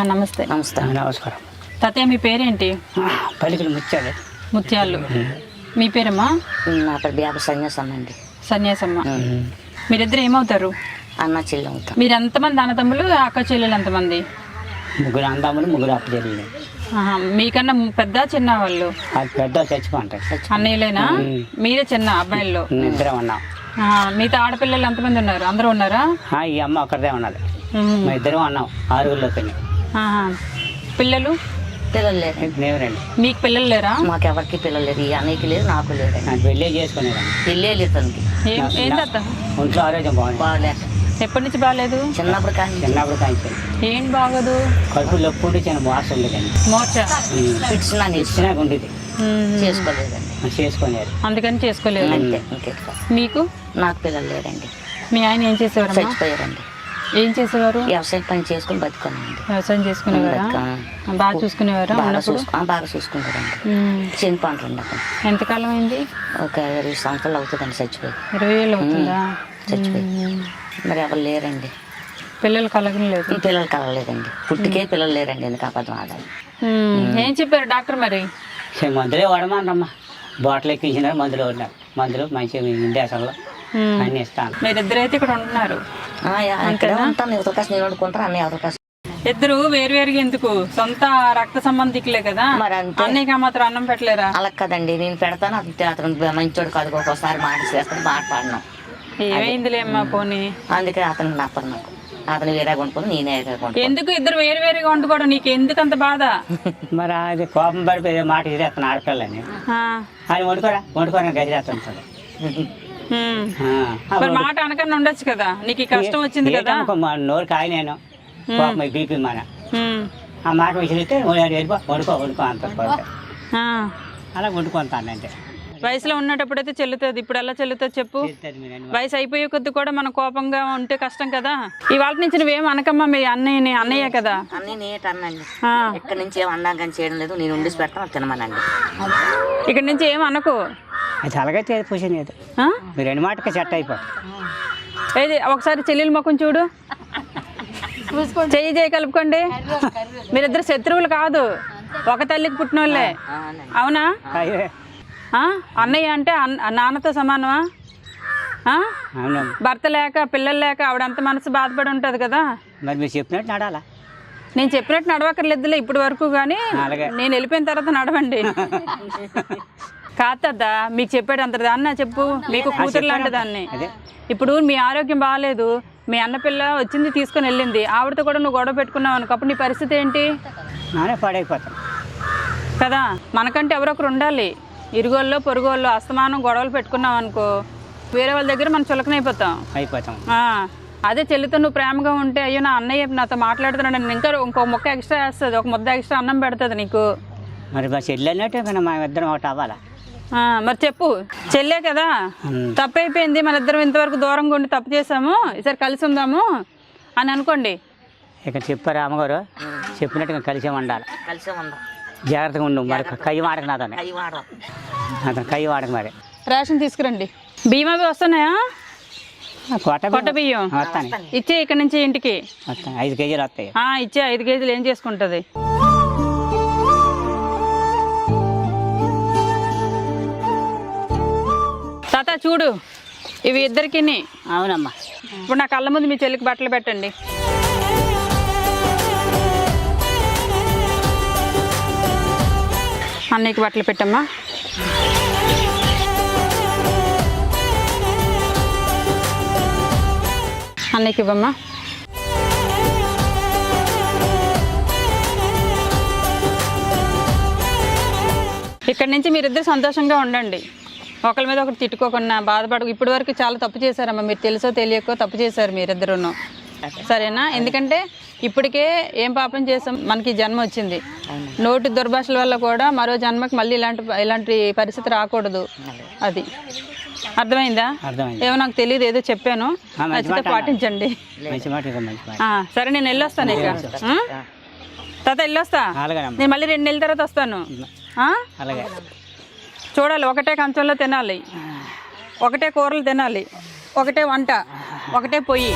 అమ్మా నమస్తే. నమస్తే. నమస్కారం. తాతయ్య మీ పేరేంటి? పలికలు ముత్యాలు. ముత్యాలు. మీ పేరమ్మా? నా పేరు బ్యాప సన్యాసమ్మ అండి. సన్యాసమ్మ. మీరిద్దరు ఏమవుతారు? అన్న చెల్లి అవుతాం. మీరు ఎంతమంది అన్నతమ్ములు, అక్క చెల్లెలు ఎంతమంది? ముగ్గురు అన్నదమ్ములు, ముగ్గురు అక్క చెల్లెలు. మీకన్నా పెద్ద చిన్న వాళ్ళు? పెద్ద చచ్చిపోంటారు. అన్నయ్యలేనా? మీరే చిన్న అబ్బాయిల్లో? ఇద్దరం ఉన్నాం. మిగతా ఆడపిల్లలు ఎంతమంది ఉన్నారు? అందరూ ఉన్నారా? ఈ అమ్మ ఒక్కరిదే ఉన్నది. మా ఇద్దరం అన్నాం 6 పిల్లలు. పిల్లలు? పిల్లలు లేరు. లేరండి. మీకు పిల్లలు లేరా? మాకు ఎవరికి పిల్లలు లేరు. ఈ అన్నయ్యకి లేదు, నాకు లేదు. పెళ్ళే చేసుకునేదాన్ని. పెళ్ళే లేదు తనకి. ఏం తాత? ఒంట్లో ఆరోగ్యం బాగలేదు. ఎప్పటి నుంచి బాగాలేదు? చిన్నప్పుడు కానీ. చిన్నప్పుడు కాయించాను. ఏం బాగోదు? కడుపు నొప్పి ఉంటే చిన్న మోస ఉండేదండి. మోర్చ ఇచ్చినా ఉండేది. చేసుకోలేదండి. చేసుకునేది. అందుకని చేసుకోలేదు. అంతే. ఇంకే మీకు? నాకు పిల్లలు లేరండి. మీ ఆయన ఏం చేసేవారు? చచ్చిపోయారండి. ఏం చేసేవారు? వ్యవసాయం పని చేసుకుని బతుకున్నాండి. వ్యవసాయం చేసుకునేవారా? బాగా చూసుకునేవారా? బాగా చూసుకుంటారండి. చిన్న పంటలు ఉండదు. ఎంతకాలం అయింది? ఒక 20 సంవత్సరాలు అవుతుందండి చచ్చిపోయి. 20 ఏళ్ళు అవుతుందా? చచ్చిపోయి. మరి ఎవరు లేరండి. పిల్లలు కలగలేదు? పిల్లలు కలగలేదండి. పుట్టికే పిల్లలు లేరండి. ఎందుకు అబద్ధం ఆడాలి. ఏం చెప్పారు డాక్టర్ మరి? మందులే వాడమన్నమ్మా. బాటిల్ ఎక్కించినారు, మందులు వాడినారు. మందులు మంచిగా ఇండియాసంలో అన్ని ఇస్తాను. మీరిద్దరైతే ఇక్కడ ఉంటున్నారు? ఉంటాను. ఎవరి కష్టం నేను వండుకుంటాను. అన్నీ ఎవరి కష్టం. ఇద్దరు వేరువేరుగా ఎందుకు? సొంత రక్త సంబంధికులే కదా. మరి అంతే. అన్నయ్యకి మాత్రం అన్నం పెట్టలేరా? అలా కదండి. నేను పెడతాను. అతను మంచోడు కాదు. ఒక్కోసారి మాట చేస్తాను. మాట పాడినాం. ఏమైందిలే అమ్మా పోనీ. అందుకే అతను నప్పరు నాకు. అతను వేరే కొనుక్కొని నేనే కొనుక్కొని. ఎందుకు ఇద్దరు వేరువేరుగా వండుకోవడం? నీకు ఎందుకు అంత బాధ? మరి అది కోపం పడిపోయే మాట ఇది అతను ఆడపిల్లని ఆయన వండుకోరా గదిరేస్తుంటాడు. మరి మాట అనకన్నా ఉండొచ్చు కదా. నీకు ఈ కష్టం వచ్చింది కదా. నోరు కాయ నేను కోపం బీపీ మన ఆ మాట విసిరితే వండుకో అంత అలా వండుకుంటానంటే. వయసులో ఉన్నప్పుడైతే చెల్లుతుంది. ఇప్పుడు ఎలా చెల్లుతుంది చెప్పు? వయసు అయిపోయే కొద్ది కూడా మనం కోపంగా ఉంటే కష్టం కదా. ఇవాళ నుంచి నువ్వేం అనకమ్మా. మీ అన్నయ్య కదా. అన్నీ అన్నండి. ఇక్కడ నుంచి ఏం అన్నా కానీ చేయడం లేదు. నేను ఉండి పెడతాను. తినమనండి. ఇక్కడ నుంచి ఏం అనకు. అది అలాగైతే పూసిన మీరు 2 మాటకి సెట్ అయిపోతుంది. ఏది ఒకసారి చెల్లెలు ముఖం చూడు. చెయ్యి కలుపుకోండి. మీరిద్దరు శత్రువులు కాదు, ఒక తల్లికి పుట్టిన వాళ్ళే. అవునా? అన్నయ్య అంటే నాన్నతో సమానమా? భర్త లేక పిల్లలు లేక ఆవిడంత మనసు బాధపడి ఉంటుంది కదా. మరి మీరు చెప్పినట్టు నడాలా? నేను చెప్పినట్టు నడవక్కర్లేదులే ఇప్పటి వరకు. కానీ నేను వెళ్ళిపోయిన తర్వాత నడవండి. కాదద్దా మీకు చెప్పాడు అంత దాన్ని చెప్పు. మీకు కూతురు లాంటి దాన్ని. ఇప్పుడు మీ ఆరోగ్యం బాగాలేదు, మీ అన్నపిల్ల వచ్చింది తీసుకొని వెళ్ళింది, ఆవిడతో కూడా నువ్వు గొడవ పెట్టుకున్నావు అనుకో, అప్పుడు నీ పరిస్థితి ఏంటి? పాడైపోతాను కదా. మనకంటే ఎవరొకరు ఉండాలి. ఇరుగోళ్ళు పొరుగోళ్ళు అస్తమానం గొడవలు పెట్టుకున్నాం అనుకో, వేరే వాళ్ళ దగ్గర మనం చులకనైపోతాం. అదే చెల్లితో నువ్వు ప్రేమగా ఉంటే, అయ్యో నా అన్నయ్య నాతో మాట్లాడుతున్నాడు, నేను ఇంకా ఇంకో మొక్క ఎక్స్ట్రా వేస్తుంది, ఒక ముద్ద ఎక్స్ట్రా అన్నం పెడుతుంది నీకు. మరి మా చెల్లి అన్నట్టు మా ఇద్దరం ఒకటి అవ్వాలా? మరి చెప్పు. చెల్లే కదా, తప్పు అయిపోయింది, మన ఇద్దరం ఇంతవరకు దూరంగా ఉండి తప్పు చేసాము, ఈసారి కలిసి ఉందాము అని అనుకోండి. ఇక్కడ చెప్పారు అమ్మగారు, చెప్పినట్టుగా కలిసే ఉండాలి. కలిసే ఉందాం. జాగ్రత్తగా ఉండు. మరి కయ్యి వాడక నాతోనే. అతను కయ్యి వాడక. మరి రేషన్ తీసుకురండి. బియ్యం అవి వస్తున్నాయా? కొట్ట బియ్యం ఇచ్చే ఇక్కడ నుంచి ఇంటికి 5 కేజీలు వస్తాయి. ఇచ్చే 5 కేజీలు ఏం చేసుకుంటుంది? తాత చూడు, ఇవి ఇద్దరికి. అవునమ్మా. ఇప్పుడు నా కళ్ళ ముందు మీ చెల్లికి బట్టలు పెట్టండి. అన్నయ్యకి బట్టలు పెట్టమ్మా. అన్నయ్యకి ఇవ్వమ్మా. ఇక్కడి నుంచి మీరిద్దరు సంతోషంగా ఉండండి. ఒకరి మీద ఒకరు తిట్టుకోకుండా బాధపడకు. ఇప్పటి వరకు చాలా తప్పు చేశారమ్మా. మీరు తెలుసో తెలియకో తప్పు చేశారు మీరిద్దరును. సరేనా? ఎందుకంటే ఇప్పటికే ఏం పాపం చేసాం, మనకి జన్మ వచ్చింది. నోటి దుర్భాషల వల్ల కూడా మరో జన్మకి మళ్ళీ ఇలాంటి పరిస్థితి రాకూడదు. అది అర్థమైందా? ఏమో నాకు తెలియదు, ఏదో చెప్పాను, నచ్చితే పాటించండి. సరే నేను వెళ్ళొస్తాను. ఇక తాత వెళ్ళొస్తా. నేను మళ్ళీ 2 నెలల తర్వాత వస్తాను. చూడాలి, ఒకటే కంచంలో తినాలి, ఒకటే కూరలు తినాలి, ఒకటే వంట, ఒకటే పొయ్యి.